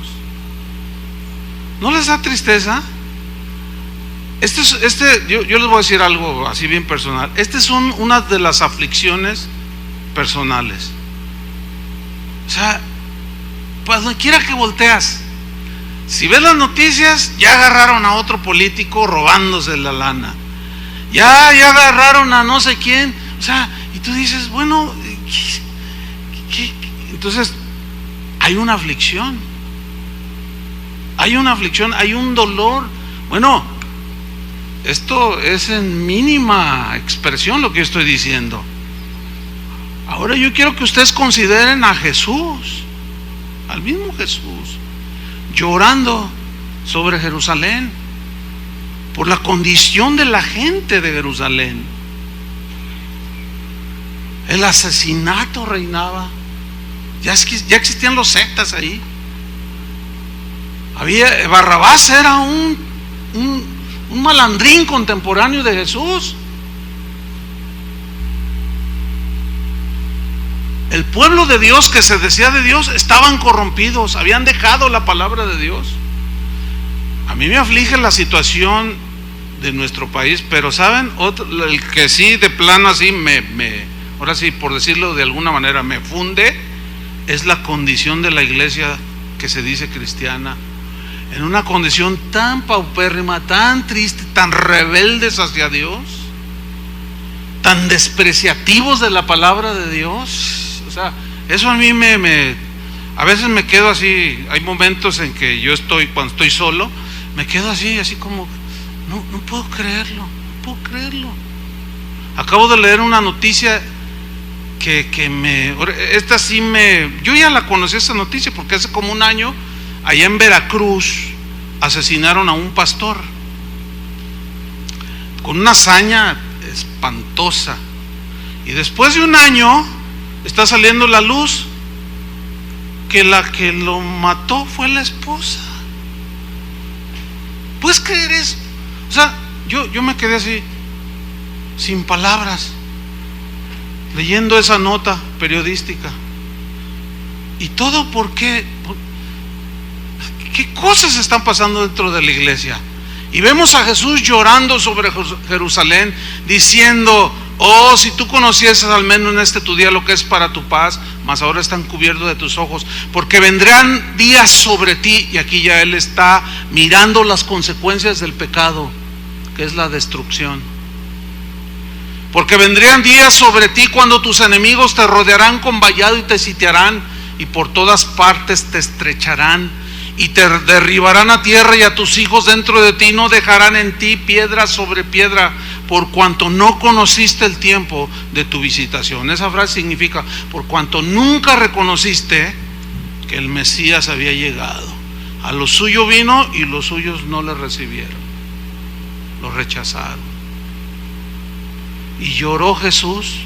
¿No les da tristeza? Yo les voy a decir algo así bien personal. Estas son una de las aflicciones personales. O sea, pues donde quiera que volteas, si ves las noticias, ya agarraron a otro político robándose la lana, ya agarraron a no sé quién. O sea, y tú dices, bueno, ¿qué? Entonces hay una aflicción, hay un dolor. Bueno, esto es en mínima expresión lo que yo estoy diciendo. Ahora yo quiero que ustedes consideren a Jesús, al mismo Jesús, llorando sobre Jerusalén, por la condición de la gente de Jerusalén. El asesinato reinaba, ya existían los sectas ahí. Barrabás era un malandrín contemporáneo de Jesús. El pueblo de Dios que se decía de Dios estaban corrompidos, habían dejado la palabra de Dios. A mí me aflige la situación de nuestro país, pero ¿saben? El que sí de plano así ahora sí, por decirlo de alguna manera, me funde, es la condición de la iglesia que se dice cristiana, en una condición tan paupérrima, tan triste, tan rebeldes hacia Dios, tan despreciativos de la palabra de Dios. O sea, eso a mí a veces me quedo así. Hay momentos en que cuando estoy solo, me quedo así como, no puedo creerlo, Acabo de leer una noticia yo ya la conocí esa noticia, porque hace como un año, allá en Veracruz, asesinaron a un pastor, con una hazaña espantosa, y después de un año, está saliendo la luz que la que lo mató fue la esposa. ¿Puedes creer eso? O sea, yo me quedé así, sin palabras, leyendo esa nota periodística. ¿Y todo por qué? ¿Qué cosas están pasando dentro de la iglesia? Y vemos a Jesús llorando sobre Jerusalén, diciendo: oh, si tú conocieses al menos en este tu día lo que es para tu paz, mas ahora están cubiertos de tus ojos, porque vendrán días sobre ti. Y aquí ya Él está mirando las consecuencias del pecado, que es la destrucción. Porque vendrían días sobre ti cuando tus enemigos te rodearán con vallado y te sitiarán, y por todas partes te estrecharán y te derribarán a tierra, y a tus hijos dentro de ti no dejarán en ti piedra sobre piedra, por cuanto no conociste el tiempo de tu visitación. Esa frase significa: por cuanto nunca reconociste que el Mesías había llegado. A lo suyo vino y los suyos no le recibieron, lo rechazaron. Y lloró Jesús.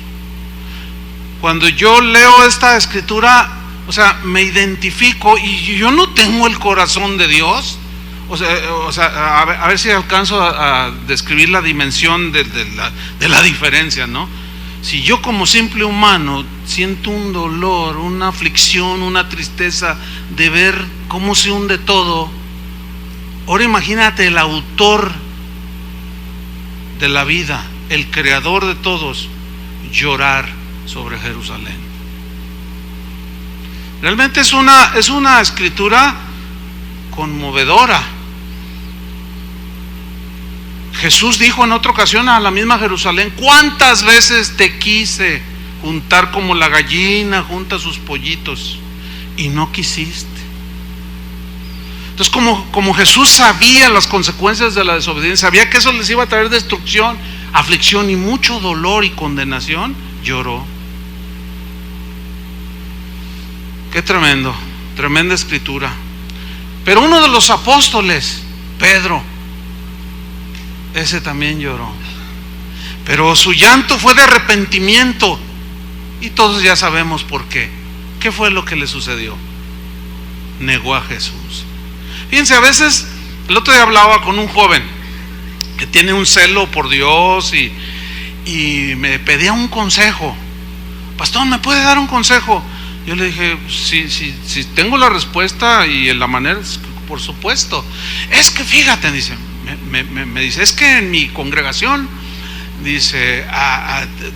Cuando yo leo esta escritura, o sea, me identifico, y yo no tengo el corazón de Dios. O sea, a ver si alcanzo a describir la dimensión de la diferencia, ¿no? Si yo como simple humano siento un dolor, una aflicción, una tristeza de ver cómo se hunde todo, ahora imagínate el autor de la vida, el creador de todos, llorar sobre Jerusalén. Realmente es una escritura conmovedora. Jesús dijo en otra ocasión a la misma Jerusalén: ¿cuántas veces te quise juntar como la gallina junta sus pollitos y no quisiste? Entonces, como Jesús sabía las consecuencias de la desobediencia, sabía que eso les iba a traer destrucción, aflicción y mucho dolor y condenación, lloró. Qué tremendo, tremenda escritura. Pero uno de los apóstoles, Pedro, ese también lloró, pero su llanto fue de arrepentimiento, y todos ya sabemos por qué. ¿Qué fue lo que le sucedió? Negó a Jesús. Fíjense, a veces, el otro día hablaba con un joven que tiene un celo por Dios y me pedía un consejo. Pastor, ¿me puede dar un consejo? Yo le dije: si tengo la respuesta y en la manera, por supuesto. Es que fíjate, dice, me dice, es que en mi congregación, dice,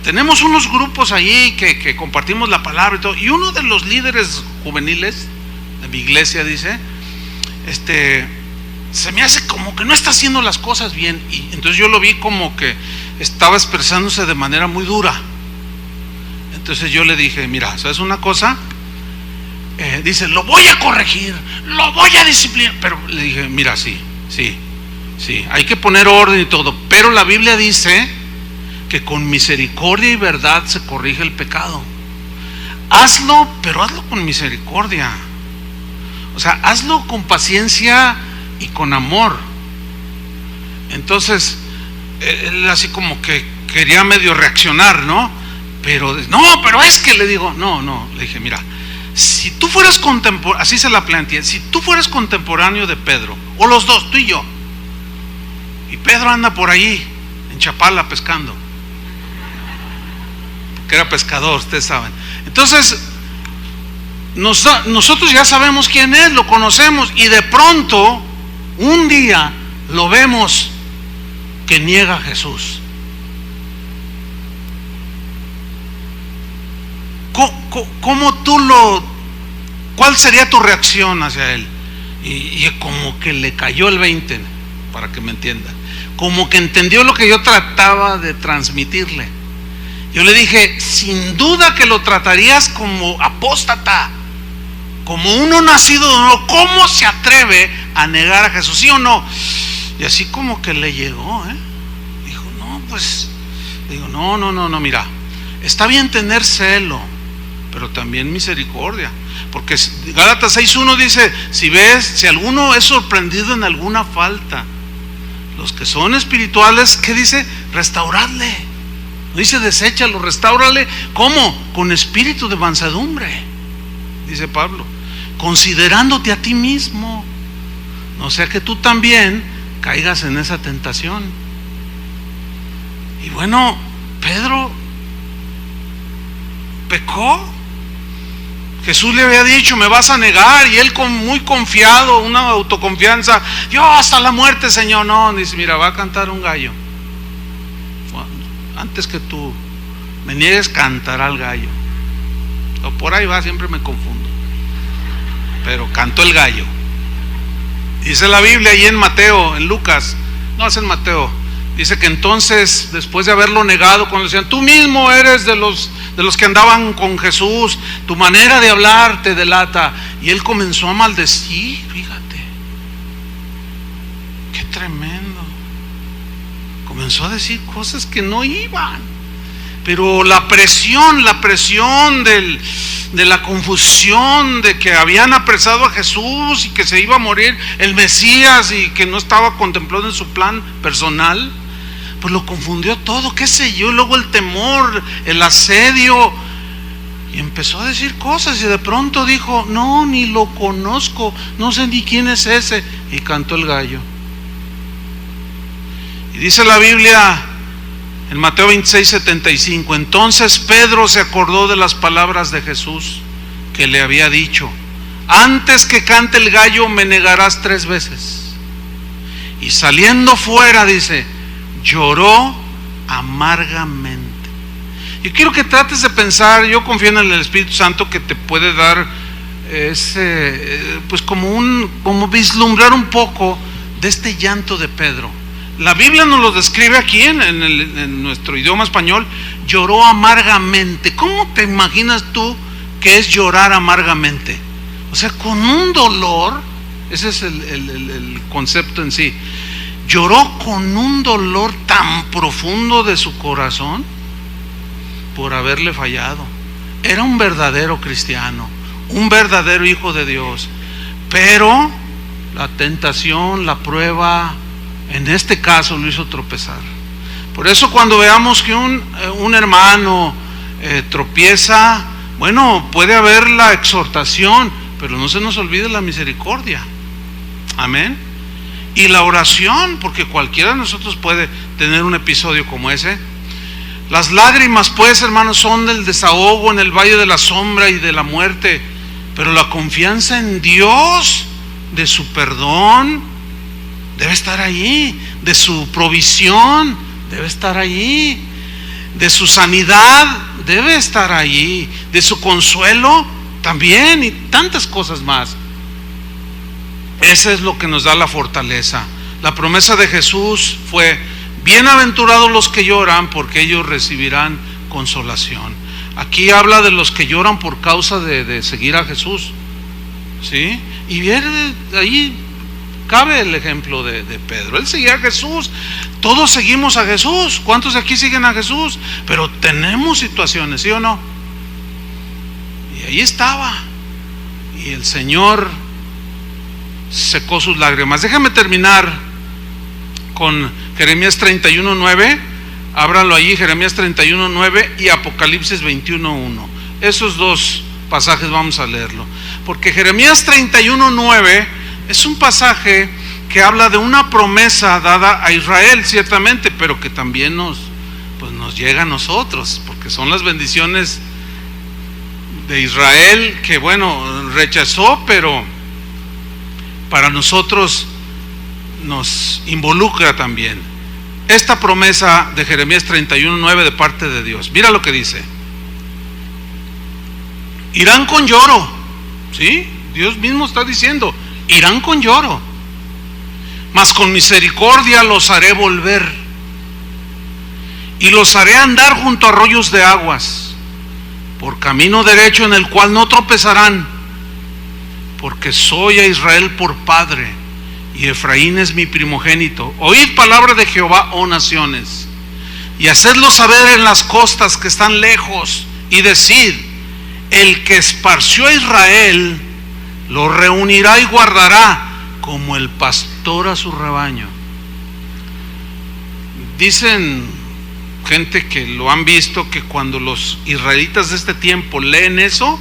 tenemos unos grupos allí que compartimos la palabra y todo, y uno de los líderes juveniles de mi iglesia, dice, se me hace como que no está haciendo las cosas bien. Y entonces yo lo vi como que estaba expresándose de manera muy dura. Entonces yo le dije: mira, ¿sabes una cosa? Dice: lo voy a corregir, lo voy a disciplinar. Pero le dije: mira, sí, hay que poner orden y todo, pero la Biblia dice que con misericordia y verdad se corrige el pecado. Hazlo, pero hazlo con misericordia. O sea, hazlo con paciencia y con amor. Entonces, él así como que quería medio reaccionar, ¿no? Pero es que le digo, no, le dije: mira, si tú fueras contemporáneo, así se la plantea, si tú fueras contemporáneo de Pedro, o los dos, tú y yo, y Pedro anda por ahí en Chapala pescando, porque era pescador, ustedes saben. Entonces nosotros ya sabemos quién es, lo conocemos, y de pronto un día lo vemos que niega a Jesús. ¿Cuál sería tu reacción hacia él? Y como que le cayó el 20, para que me entienda, como que entendió lo que yo trataba de transmitirle. Yo le dije, sin duda que lo tratarías como apóstata, como uno nacido de nuevo. ¿Cómo se atreve a negar a Jesús? ¿Sí o no? Y así como que le llegó, dijo, no, pues, digo, no, mira, está bien tener celo, pero también misericordia, porque Gálatas 6:1 dice, si alguno es sorprendido en alguna falta, los que son espirituales, ¿qué dice? Restauradle. No dice deséchalo, restáurale. ¿Cómo? Con espíritu de mansedumbre, dice Pablo, considerándote a ti mismo, no sea que tú también caigas en esa tentación. Y bueno, Pedro pecó. Jesús le había dicho, me vas a negar, y él muy confiado, una autoconfianza, yo hasta la muerte, Señor. No, dice, mira, va a cantar un gallo. Antes que tú me niegues, cantará el gallo. O por ahí va, siempre me confundo, pero cantó el gallo. Dice la Biblia ahí en Mateo, en Lucas, no, es en Mateo, dice que entonces, después de haberlo negado, cuando decían, tú mismo eres de los que andaban con Jesús, tu manera de hablar te delata, y él comenzó a maldecir. Fíjate, qué tremendo. Comenzó a decir cosas que no iban, pero la presión de la confusión de que habían apresado a Jesús y que se iba a morir el Mesías y que no estaba contemplado en su plan personal, pues lo confundió todo, qué sé yo. Luego el temor, el asedio, y empezó a decir cosas, y de pronto dijo, no, ni lo conozco, no sé ni quién es ese, y cantó el gallo. Y dice la Biblia en Mateo 26:75, entonces Pedro se acordó de las palabras de Jesús que le había dicho, antes que cante el gallo me negarás 3 veces. Y saliendo fuera, dice, lloró amargamente. Yo quiero que trates de pensar, yo confío en el Espíritu Santo que te puede dar pues como vislumbrar un poco de este llanto de Pedro. La Biblia nos lo describe aquí en nuestro idioma español, lloró amargamente. ¿Cómo te imaginas tú que es llorar amargamente? O sea, con un dolor, ese es el concepto en sí. Lloró con un dolor tan profundo de su corazón por haberle fallado. Era un verdadero cristiano, un verdadero hijo de Dios, pero la tentación, la prueba, en este caso lo hizo tropezar. Por eso cuando veamos que un hermano tropieza, bueno, puede haber la exhortación, pero no se nos olvide la misericordia. Amén. Y la oración, porque cualquiera de nosotros puede tener un episodio como ese. Las lágrimas, pues, hermanos, son del desahogo en el valle de la sombra y de la muerte, pero la confianza en Dios, de su perdón, debe estar allí, de su provisión debe estar allí, de su sanidad debe estar allí, de su consuelo también, y tantas cosas más. Ese es lo que nos da la fortaleza. La promesa de Jesús fue: bienaventurados los que lloran, porque ellos recibirán consolación. Aquí habla de los que lloran por causa de seguir a Jesús, ¿sí? Y viene ahí, cabe el ejemplo de Pedro. Él seguía a Jesús, todos seguimos a Jesús. ¿Cuántos de aquí siguen a Jesús? Pero tenemos situaciones, ¿sí o no? Y ahí estaba, y el Señor secó sus lágrimas. Déjame terminar con Jeremías 31:9. Ábralo allí, Jeremías 31:9 y Apocalipsis 21:1. Esos dos pasajes vamos a leerlo. Porque Jeremías 31:9 es un pasaje que habla de una promesa dada a Israel, ciertamente, pero que también nos llega a nosotros, porque son las bendiciones de Israel que, bueno, rechazó, pero para nosotros nos involucra también esta promesa de Jeremías 31:9 de parte de Dios. Mira lo que dice: irán con lloro, ¿sí? Dios mismo está diciendo, irán con lloro, mas con misericordia los haré volver, y los haré andar junto a arroyos de aguas, por camino derecho en el cual no tropezarán, porque soy a Israel por padre, y Efraín es mi primogénito. Oíd palabra de Jehová, oh naciones, y hacedlo saber en las costas que están lejos, y decid: el que esparció a Israel lo reunirá y guardará como el pastor a su rebaño. Dicen gente que lo han visto, que cuando los israelitas de este tiempo leen eso,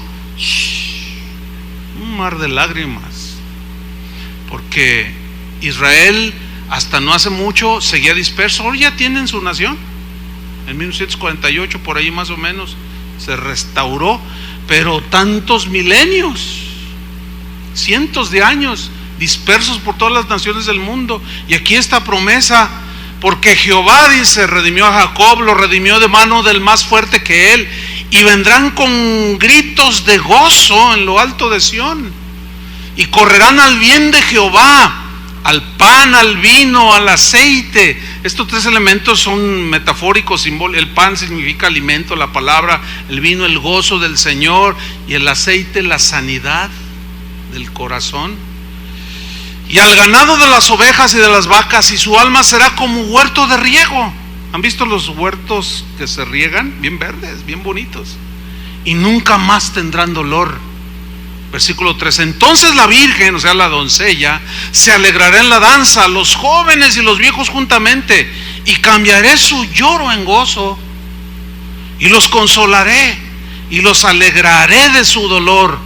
un mar de lágrimas, porque Israel hasta no hace mucho seguía disperso. Ahora ya tienen su nación. En 1948 por ahí más o menos se restauró, pero tantos milenios, cientos de años dispersos por todas las naciones del mundo. Y aquí esta promesa: porque Jehová, dice, redimió a Jacob, lo redimió de mano del más fuerte que él, y vendrán con gritos de gozo en lo alto de Sión, y correrán al bien de Jehová, al pan, al vino, al aceite. Estos tres elementos son metafóricos, el pan significa alimento, la palabra, el vino, el gozo del Señor, y el aceite, la sanidad del corazón. Y al ganado de las ovejas y de las vacas, y su alma será como huerto de riego. ¿Han visto los huertos que se riegan? Bien verdes, bien bonitos. Y nunca más tendrán dolor. Versículo 3: entonces la virgen, o sea la doncella, se alegrará en la danza, los jóvenes y los viejos juntamente, y cambiaré su lloro en gozo, y los consolaré, y los alegraré de su dolor.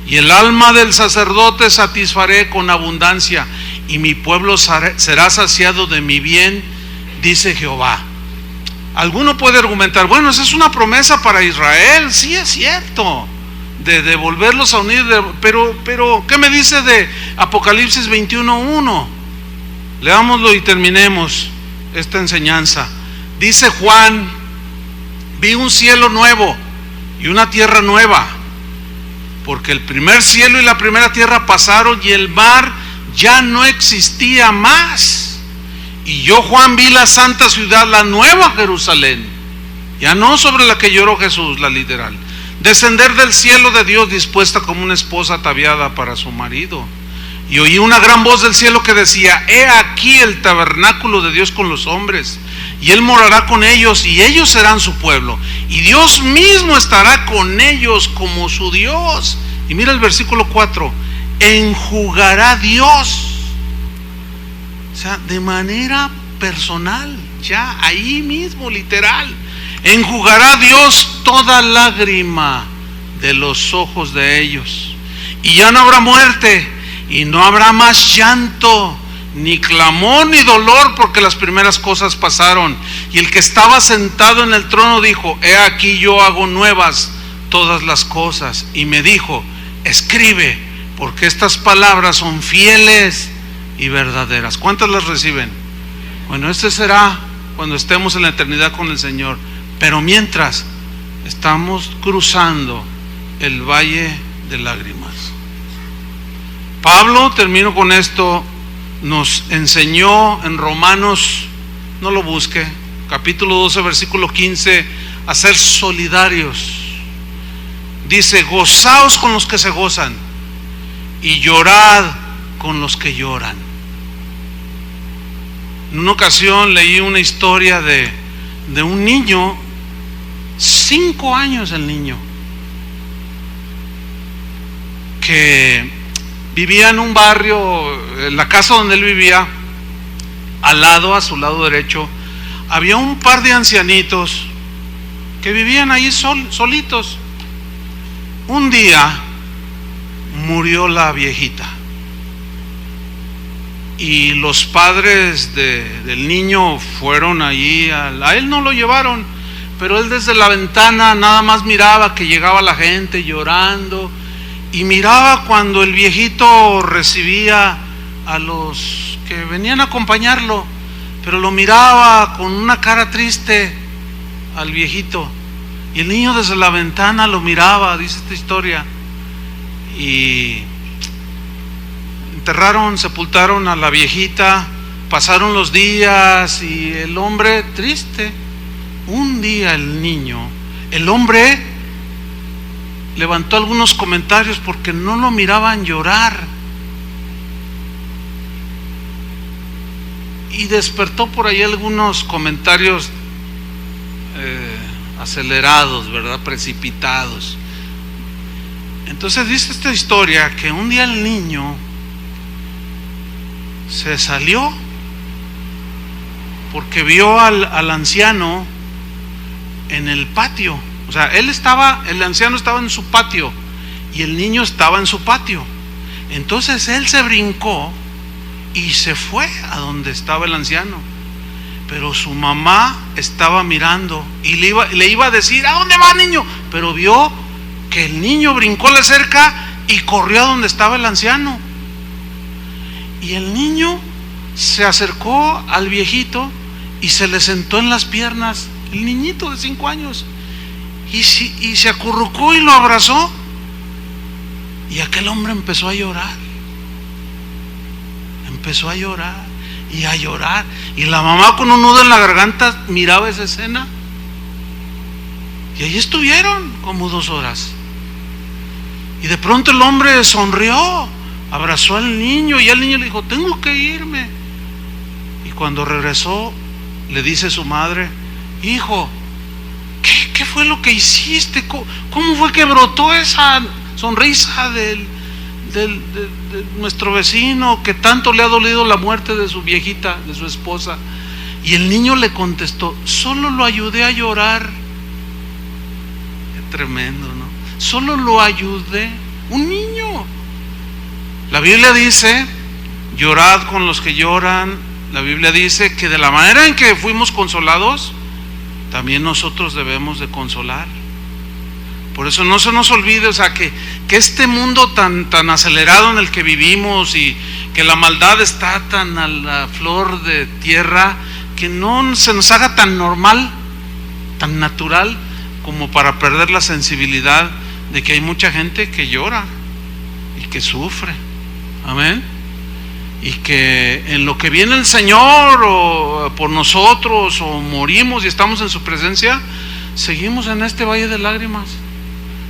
Y el alma del sacerdote satisfaré con abundancia, y mi pueblo será saciado de mi bien, dice Jehová. Alguno puede argumentar: bueno, esa es una promesa para Israel. Sí, es cierto, de volverlos a unir, pero ¿qué me dice de Apocalipsis 21:1? Leámoslo y terminemos esta enseñanza. Dice Juan: vi un cielo nuevo y una tierra nueva, porque el primer cielo y la primera tierra pasaron, y el mar ya no existía más. Y yo, Juan, vi la santa ciudad, la nueva Jerusalén, ya no sobre la que lloró Jesús, la literal, descender del cielo de Dios, dispuesta como una esposa ataviada para su marido. Y oí una gran voz del cielo que decía: he aquí el tabernáculo de Dios con los hombres, y Él morará con ellos, y ellos serán su pueblo, y Dios mismo estará con ellos como su Dios. Y mira el versículo 4: enjugará Dios, o sea, de manera personal, ya ahí mismo, literal, enjugará Dios toda lágrima de los ojos de ellos, y ya no habrá muerte, y no habrá más llanto, ni clamor, ni dolor, porque las primeras cosas pasaron. Y el que estaba sentado en el trono dijo: he aquí yo hago nuevas todas las cosas. Y me dijo: escribe, porque estas palabras son fieles y verdaderas. ¿Cuántas las reciben? Bueno, este será cuando estemos en la eternidad con el Señor, pero mientras estamos cruzando el valle de lágrimas. Pablo, termino con esto, nos enseñó en Romanos, no lo busque, capítulo 12, versículo 15, a ser solidarios. Dice: gozaos con los que se gozan, y llorad con los que lloran. En una ocasión leí una historia de un niño, 5 años el niño, que vivía en un barrio. En la casa donde él vivía, al lado, a su lado derecho, había un par de ancianitos que vivían ahí solitos. Un día murió la viejita y los padres del niño fueron allí, a él no lo llevaron, pero él desde la ventana nada más miraba que llegaba la gente llorando y miraba cuando el viejito recibía a los que venían a acompañarlo, pero lo miraba con una cara triste al viejito, y el niño desde la ventana lo miraba, dice esta historia, y sepultaron a la viejita, pasaron los días y el hombre triste. Un día el hombre levantó algunos comentarios porque no lo miraban llorar y despertó por ahí algunos comentarios acelerados, ¿verdad? Precipitados. Entonces dice esta historia que un día el niño se salió porque vio al anciano en el patio. O sea, el anciano estaba en su patio y el niño estaba en su patio. Entonces él se brincó y se fue a donde estaba el anciano, pero su mamá estaba mirando y le iba a decir: ¿a dónde va, niño? Pero vio que el niño brincó la cerca y corrió a donde estaba el anciano. Y el niño se acercó al viejito y se le sentó en las piernas, el niñito de 5 años, y se acurrucó y lo abrazó. Y aquel hombre empezó a llorar, y a llorar, y la mamá con un nudo en la garganta miraba esa escena. Y ahí estuvieron como 2 horas, y de pronto el hombre sonrió, abrazó al niño, y el niño le dijo: tengo que irme. Y cuando regresó le dice su madre: hijo, ¿qué fue lo que hiciste? ¿Cómo fue que brotó esa sonrisa de nuestro vecino que tanto le ha dolido la muerte de su viejita, de su esposa? Y el niño le contestó: solo lo ayudé a llorar. Qué tremendo, ¿no? Solo lo ayudé. Un niño. La Biblia dice: llorad con los que lloran. La Biblia dice que de la manera en que fuimos consolados, también nosotros debemos de consolar. Por eso no se nos olvide, o sea, que este mundo tan acelerado en el que vivimos, y que la maldad está tan a la flor de tierra, que no se nos haga tan normal, tan natural, como para perder la sensibilidad de que hay mucha gente que llora y que sufre. Amén. Y que en lo que viene el Señor, o por nosotros, o morimos y estamos en su presencia, seguimos en este valle de lágrimas.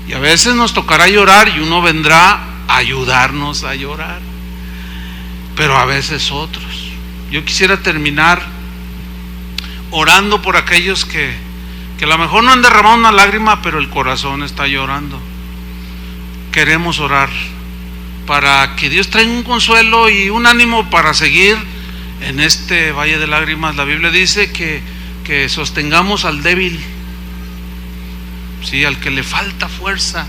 Y a veces nos tocará llorar y uno vendrá a ayudarnos a llorar, pero a veces otros. Yo quisiera terminar orando por aquellos que a lo mejor no han derramado una lágrima, pero el corazón está llorando. Queremos orar para que Dios traiga un consuelo y un ánimo para seguir en este valle de lágrimas. La Biblia dice que sostengamos al débil, sí, al que le falta fuerza.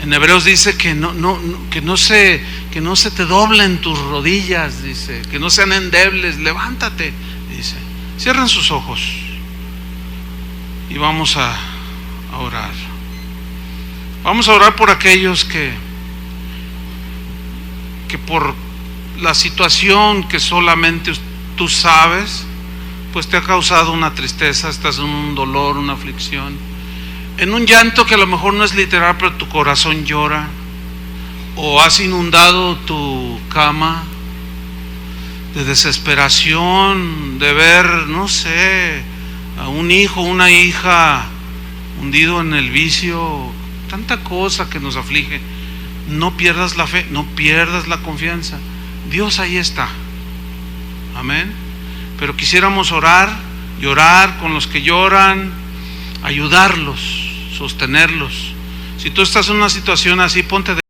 En Hebreos dice que no se te doblen tus rodillas, dice, que no sean endebles, levántate, dice. Cierren sus ojos y vamos a orar. Vamos a orar por aquellos que por la situación que solamente tú sabes, pues te ha causado una tristeza, estás en un dolor, una aflicción, en un llanto que a lo mejor no es literal, pero tu corazón llora, o has inundado tu cama de desesperación, de ver, no sé, a un hijo, una hija hundido en el vicio, tanta cosa que nos aflige. No pierdas la fe, no pierdas la confianza. Dios ahí está. Amén. Pero quisiéramos orar, llorar con los que lloran, ayudarlos, sostenerlos. Si tú estás en una situación así, ponte de